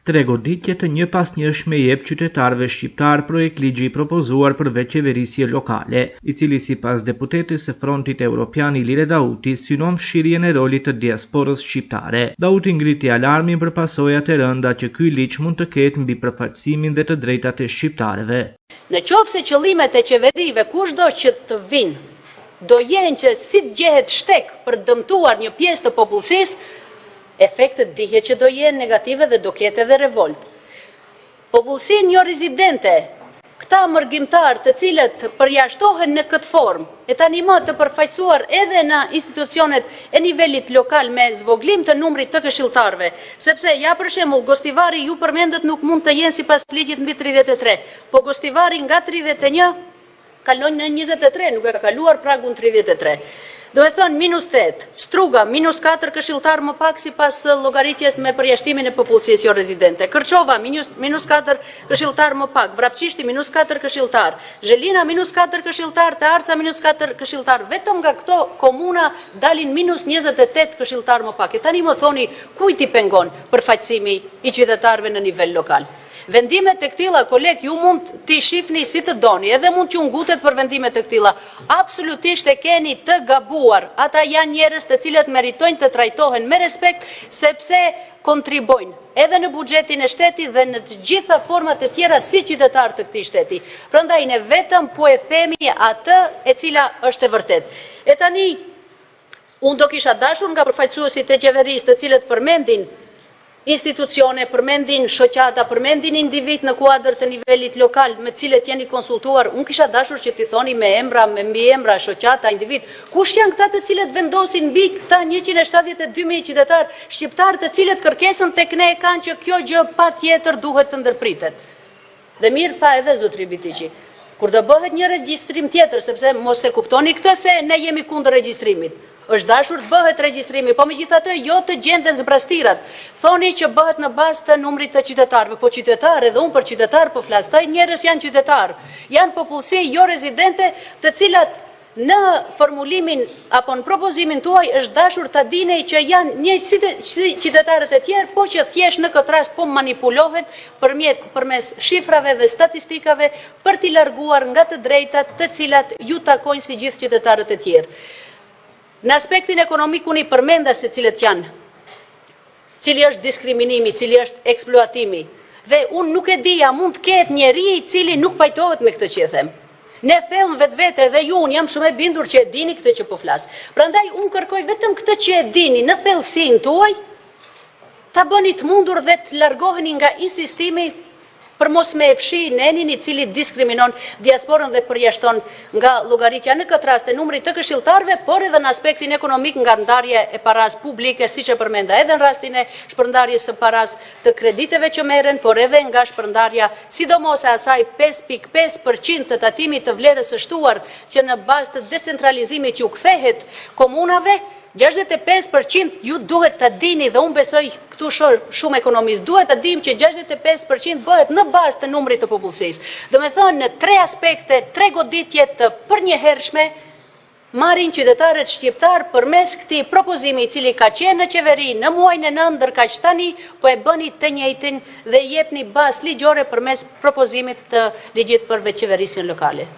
Tre goditje të një pas njëshme jep qytetarëve shqiptar projekt ligji i propozuar për veçeverisje lokale, i cili sipas deputetit së Frontit Evropian Ilire Dauti synon fshirjen e rolit të diasporës shqiptare. Dauti ngriti alarmin për pasojat e rënda që ky ligj mund të ketë mbi përfaqësimin dhe të drejtat e shqiptarëve. Në qoftë se qëllimet e qeverive kushdo që të vinë do jenë që si të gjehet shtek për dëmtuar një pjesë të popullsisë, efektet dihet që do jenë negative dhe do ketë edhe revolt. Popullsinë jo rezidente, këta mërgjimtar të cilët përjashtohen në këtë formë, e tani më të përfaqësuar edhe në institucionet e nivelit lokal me zvoglim të numrit të këshilltarëve, sepse ja për shembull Gostivari ju përmendet nuk mund të jenë sipas ligjit mbi 33, po Gostivari nga 31 kalon në 23, nuk e ka kaluar pragun 33. Do e thënë -8, Struga -4 këshilltar më pak si pas llogaritjes me përjashtimin e popullsisë jo rezidente, Kërçova -4 këshilltar më pak, Vrapçishti -4 këshilltar, Zhelina -4 këshilltar, Të Arca -4 këshilltar, vetëm nga këto komuna dalin -28 këshilltar më pak. E tani më thoni kujt i pengon përfaqësimi i qytetarëve në nivel lokal? Vendimet e këtilla, koleg, ju mund t'i shifni si të doni, edhe mund t'ju ngutet për vendimet e këtilla. Absolutisht e keni të gabuar. Ata janë njerëz të cilët meritojnë të trajtohen me respekt, sepse kontribojnë edhe në buxhetin e shtetit dhe në të gjitha format e tjera si qytetar të këtij shteti. Prandaj ne vetëm po e themi atë e cila është e vërtet. E tani, unë do kisha dashur nga përfaqësuesit e qeverisë të cilët përmendin institucione, përmendin shoqata, përmendin individ në kuadër të nivelit lokal me cilët jeni konsultuar, unë kisha dashur që t'i thoni me emra, me mbi emra, shoqata, individ, kush janë këta të cilët vendosin mbi këta 172.000 qytetar shqiptar të cilët kërkesën tek ne e kanë që kjo gjë patjetër duhet të ndërpritet. Dhe mirë tha edhe zotri Bitiqi, kur do bëhet një regjistrim tjetër, sepse mos e kuptoni këtë se ne jemi kundër regjistrimit. Është dashur të bëhet regjistrimi, po megjithatë jo të gjenden zbrastirat. Thoni që bëhet në bazë të numrit të qytetarëve, po qytetarë, edhe unë për qytetar po flas, këta njerëz janë qytetarë, janë popullsi jo rezidente, të cilat në formulimin apo në propozimin tuaj është dashur ta dinej që janë njëjtë si qytetarët e tjerë, po që thjesht në këtë rast po manipulohet përmes shifrave dhe statistikave për t'i larguar nga të drejtat të cilat ju takojnë si gjithë qytetarët e tjerë. Në aspektin ekonomik unë i përmenda se cilët janë, cili është diskriminimi, cili është eksploatimi. Dhe unë nuk e di, a mund të ketë njeri i cili nuk pajtohet me këtë që e them. Ne thellëm vetvete dhe ju, unë jam shumë e bindur që e dini këtë që po flas. Prandaj unë kërkoj vetëm këtë që e dini në thellësinë tuaj, ta bëni të mundur dhe të largoheni nga insistimi për mos me e fshi nenin i cili diskriminon diasporën dhe përjashton nga llogaritja në këtë rast e numrit të këshilltarëve, por edhe në aspektin ekonomik nga ndarje e paras publike, siç e përmenda edhe në rastin e shpërndarjes së paras të krediteve që merren, por edhe nga shpërndarja sidomos e asaj 5.5% të tatimit të vlerës së shtuar që në bazë të decentralizimit ju kthehet komunave. 65% ju duhet të dini dhe unë besoj këtu shumë ekonomist, duhet të dim që 65% bëhet në bazë të numrit të popullsisë. Do me thonë në 3 aspekte, 3 goditje të përnjëhershme, marrin qytetarët shqiptar përmes këtij propozimi i cili ka qenë në qeveri në muajin e 9, ndërkaq tani po e bëni të njëjtin dhe jepni bazë ligjore përmes propozimit të ligjit për veçeverisjen lokale.